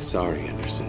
Sorry, Anderson.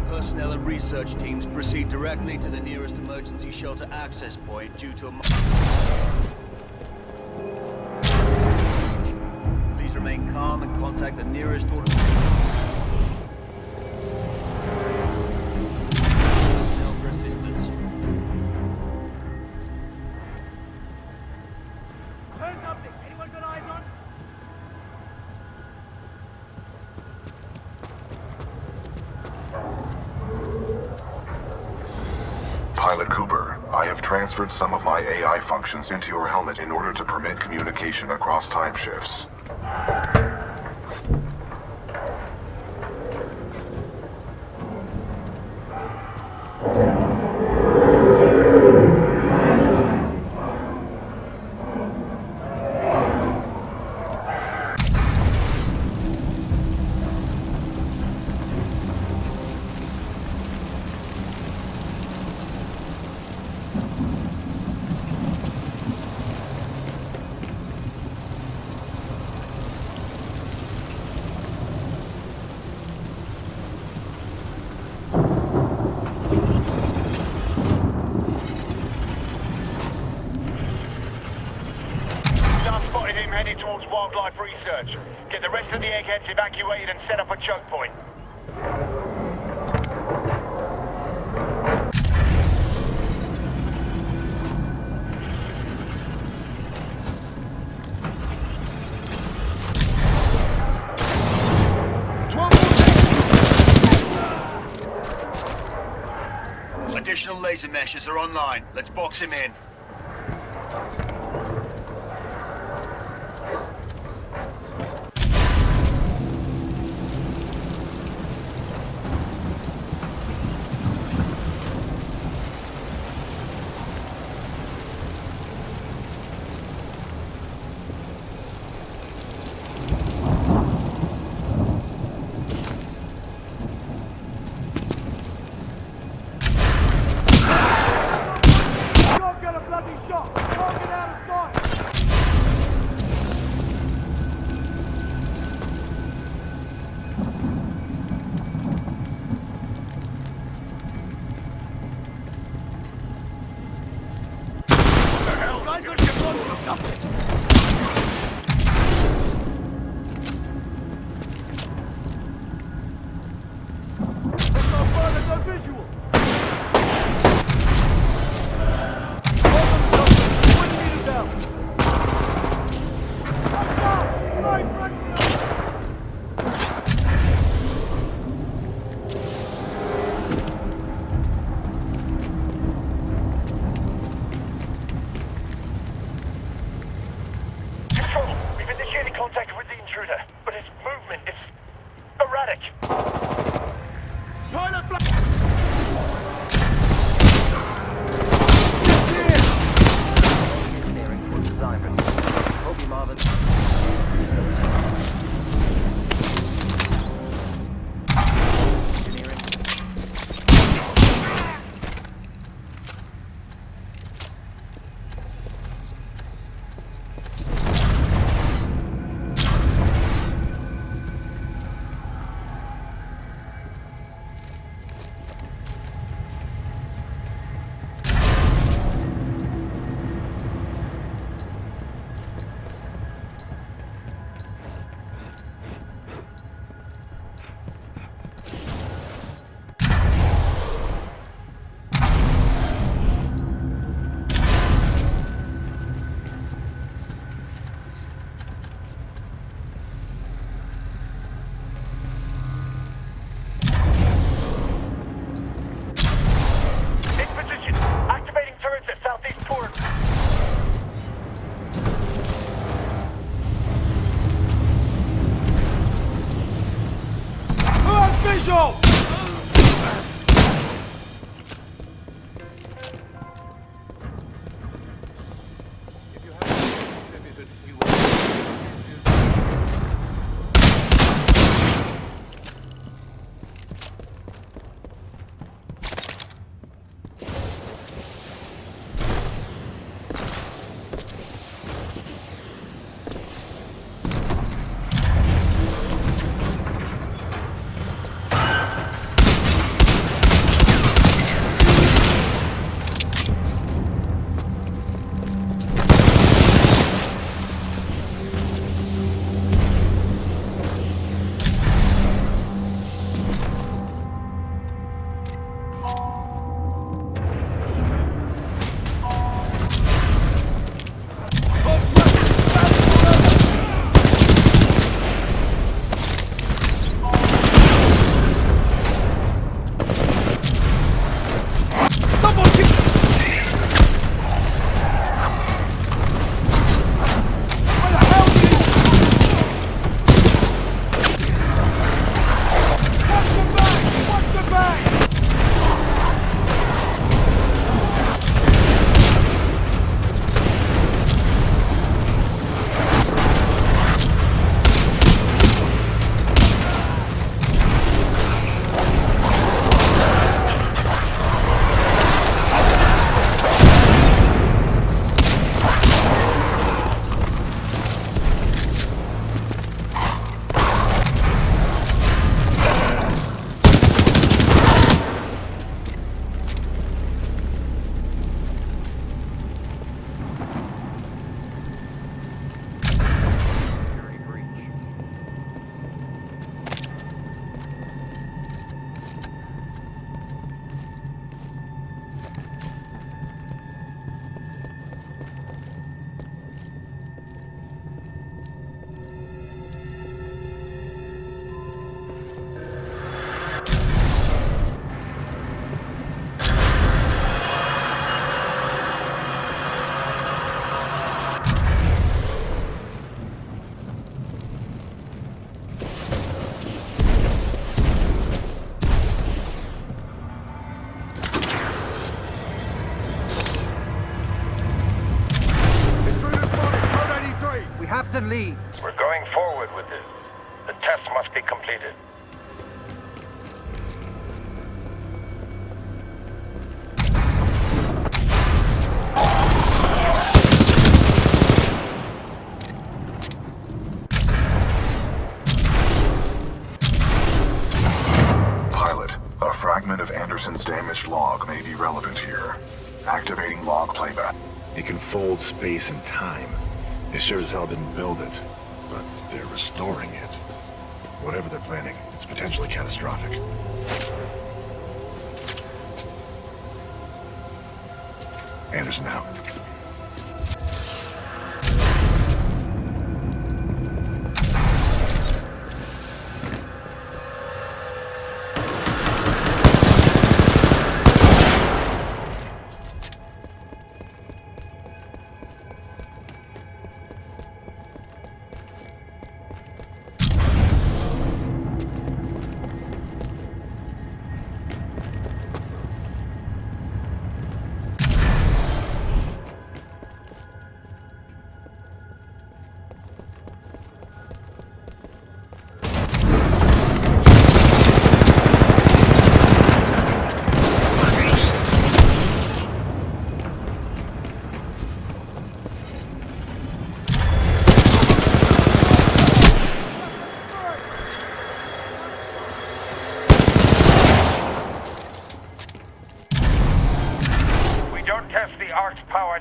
Personnel and research teams proceed directly to the nearest emergency shelter access point due to a... Please remain calm and contact the nearest order... Personnel for assistance. Heard something. Anyone got eyes on? Pilot Cooper, I have transferred some of my AI functions into your helmet in order to permit communication across time shifts. Heading towards wildlife research. Get the rest of the eggheads evacuated and set up a choke point. Additional laser meshes are online. Let's box him in. What's the lead? We're going forward with this. The test must be completed. Pilot, a fragment of Anderson's damaged log may be relevant here. Activating log playback. It can fold space and time. They sure as hell didn't build it, but they're restoring it. Whatever they're planning, it's potentially catastrophic. Anderson out.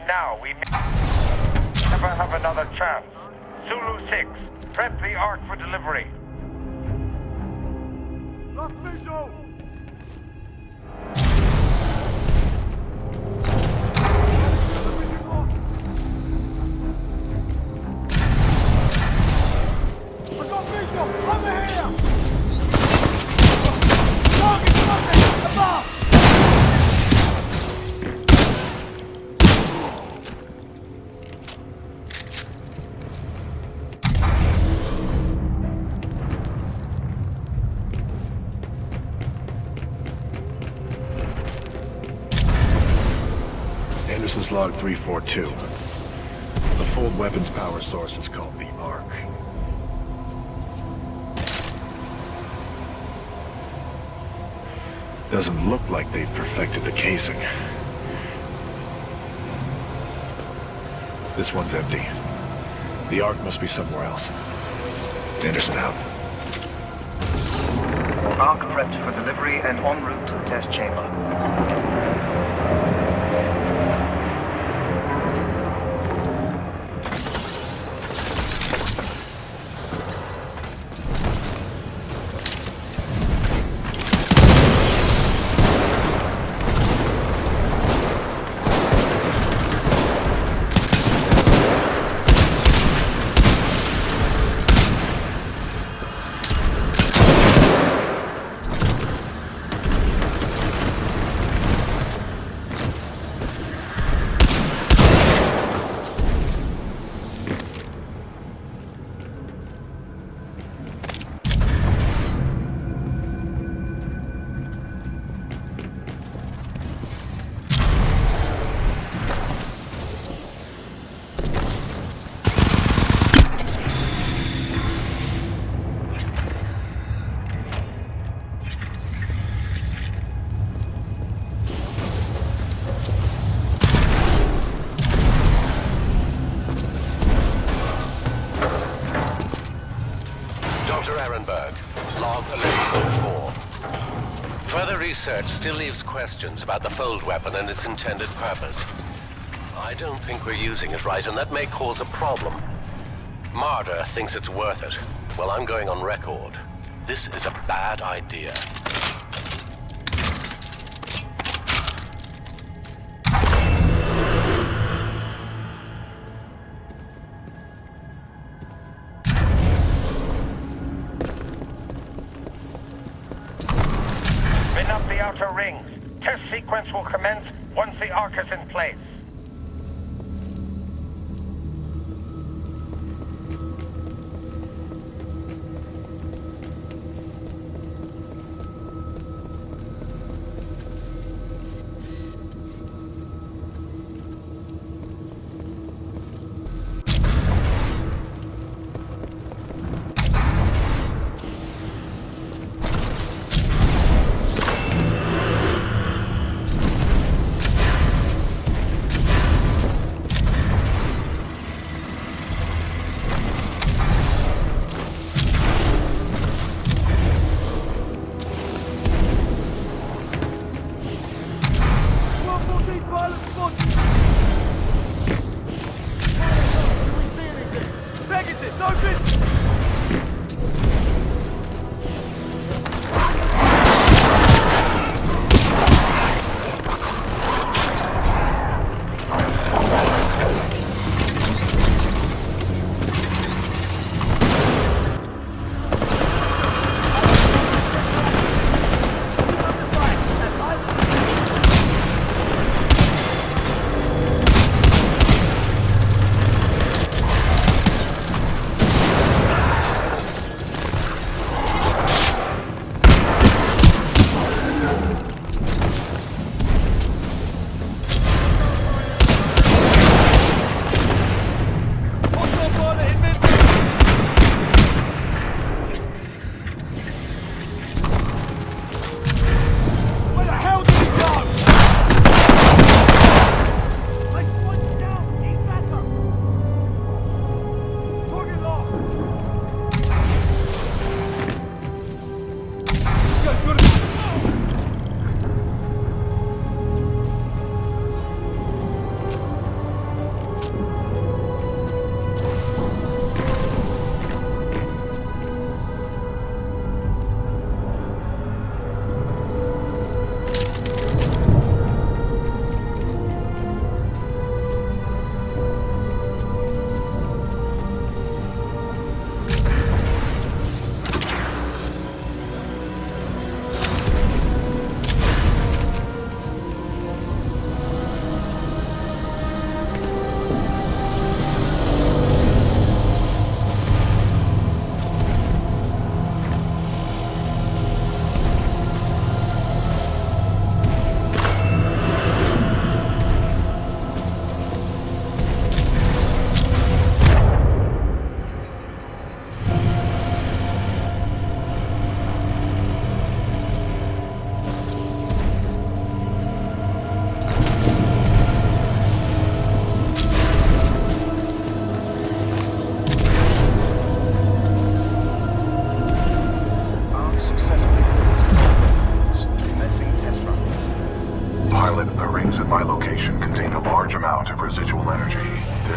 Now, we may never have another chance. Zulu 6, prep the Ark for delivery. Lost visual! I got visual! Over here! Target spotted! Above! Anderson's log 342. The full weapons power source is called the Ark. Doesn't look like they've perfected the casing. This one's empty. The Ark must be somewhere else. Anderson out. Ark prepped for delivery and en route to the test chamber. Log 1104. Further research still leaves questions about the fold weapon and its intended purpose. I don't think we're using it right, and that may cause a problem. Marder thinks it's worth it. Well, I'm going on record. This is a bad idea. Spin up the outer rings. Test sequence will commence once the Ark is in place.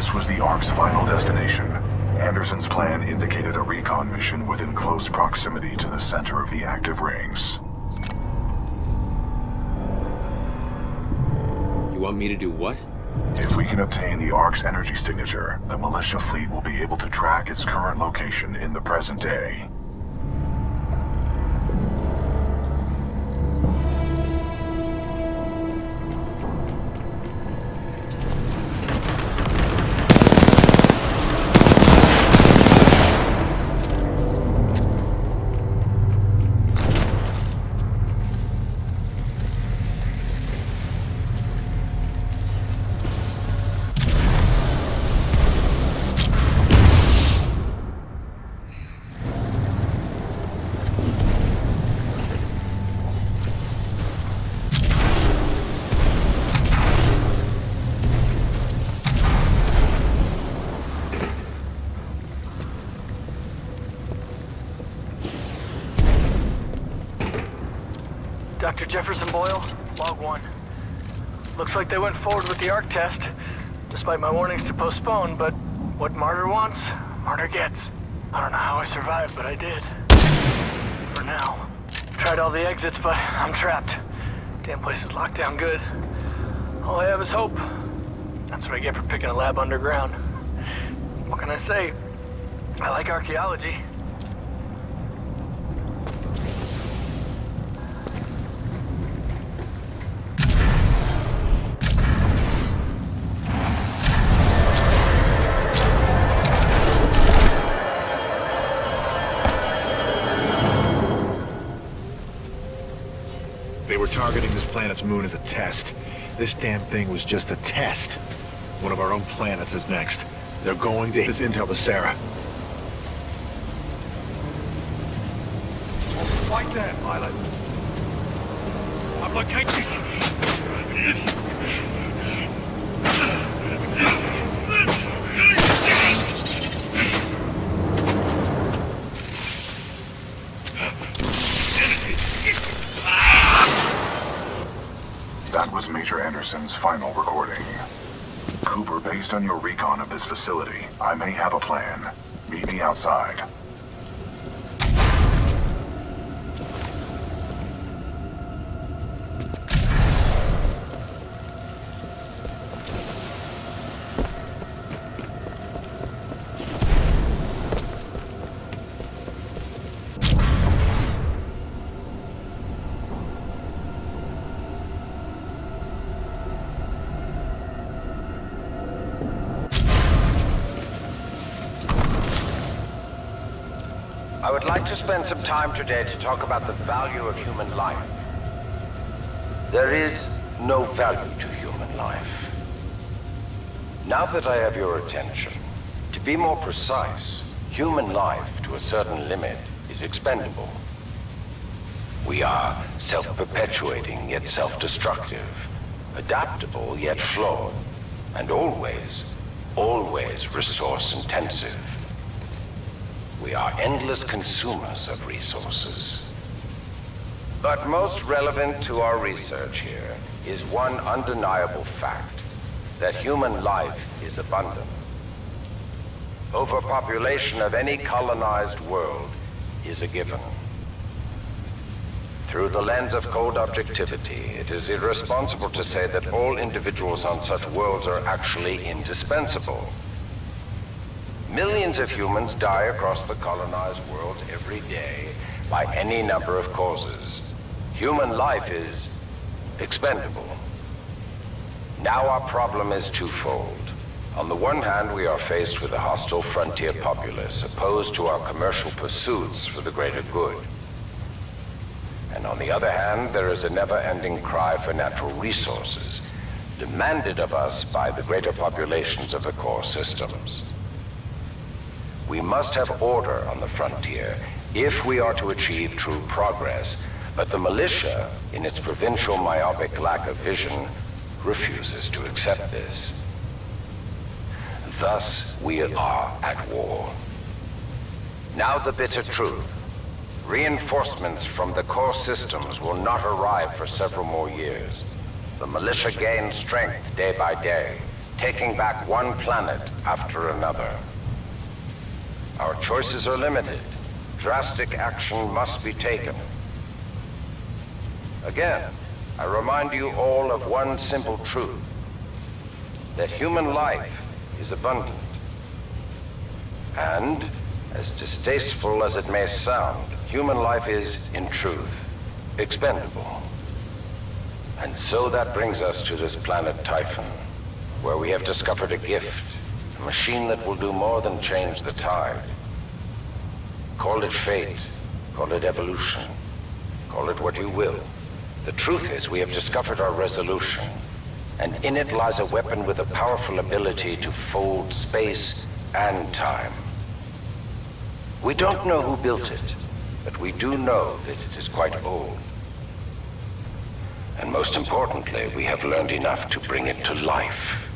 This was the Ark's final destination. Anderson's plan indicated a recon mission within close proximity to the center of the active rings. You want me to do what? If we can obtain the Ark's energy signature, the militia fleet will be able to track its current location in the present day. Dr. Jefferson Boyle, Log 1. Looks like they went forward with the Ark test, despite my warnings to postpone, but what Martyr wants, Martyr gets. I don't know how I survived, but I did. For now. Tried all the exits, but I'm trapped. Damn place is locked down good. All I have is hope. That's what I get for picking a lab underground. What can I say? I like archaeology. They were targeting this planet's moon as a test. This damn thing was just a test. One of our own planets is next. They're going to hit this intel to Sarah. Right there, pilot. I've located That was Major Anderson's final recording. Cooper, based on your recon of this facility, I may have a plan. Meet me outside. I would like to spend some time today to talk about the value of human life. There is no value to human life. Now that I have your attention, to be more precise, human life to a certain limit is expendable. We are self-perpetuating yet self-destructive, adaptable yet flawed, and always resource-intensive. We are endless consumers of resources. But most relevant to our research here is one undeniable fact, that human life is abundant. Overpopulation of any colonized world is a given. Through the lens of cold objectivity, it is irresponsible to say that all individuals on such worlds are actually indispensable. Millions of humans die across the colonized worlds every day by any number of causes. Human life is expendable. Now our problem is twofold. On the one hand, we are faced with a hostile frontier populace opposed to our commercial pursuits for the greater good. And on the other hand, there is a never-ending cry for natural resources, demanded of us by the greater populations of the core systems. We must have order on the frontier if we are to achieve true progress, but the militia, in its provincial myopic lack of vision, refuses to accept this. Thus, we are at war. Now the bitter truth. Reinforcements from the core systems will not arrive for several more years. The militia gains strength day by day, taking back one planet after another. Our choices are limited. Drastic action must be taken. Again, I remind you all of one simple truth, that human life is abundant. And, as distasteful as it may sound, human life is, in truth, expendable. And so that brings us to this planet Typhon, where we have discovered a gift, a machine that will do more than change the tide. Call it fate, call it evolution, call it what you will. The truth is, we have discovered our resolution, and in it lies a weapon with a powerful ability to fold space and time. We don't know who built it, but we do know that it is quite old. And most importantly, we have learned enough to bring it to life.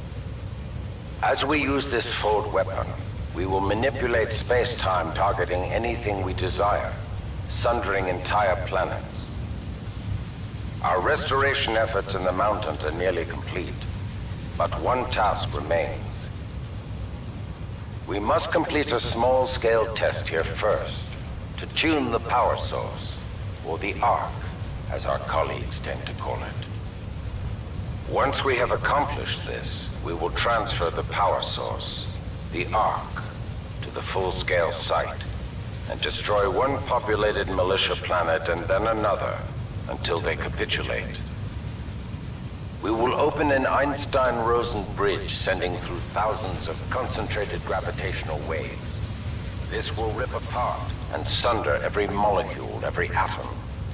As we use this fold weapon, we will manipulate space-time, targeting anything we desire, sundering entire planets. Our restoration efforts in the mountains are nearly complete, but one task remains. We must complete a small-scale test here first, to tune the power source, or the arc, as our colleagues tend to call it. Once we have accomplished this, we will transfer the power source, the arc, to the full-scale site, and destroy one populated militia planet and then another, until they capitulate. We will open an Einstein-Rosen bridge sending through thousands of concentrated gravitational waves. This will rip apart and sunder every molecule, every atom,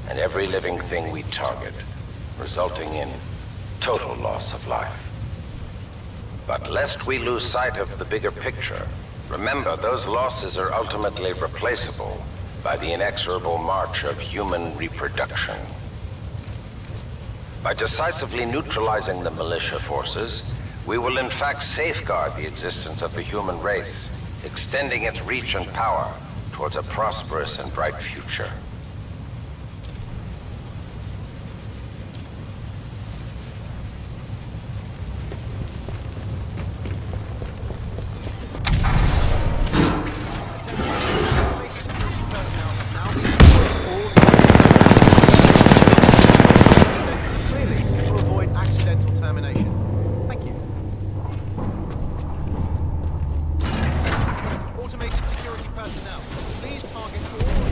and every living thing we target, resulting in total loss of life. But lest we lose sight of the bigger picture, remember those losses are ultimately replaceable by the inexorable march of human reproduction. By decisively neutralizing the militia forces, we will in fact safeguard the existence of the human race, extending its reach and power towards a prosperous and bright future. Automated security personnel, please target all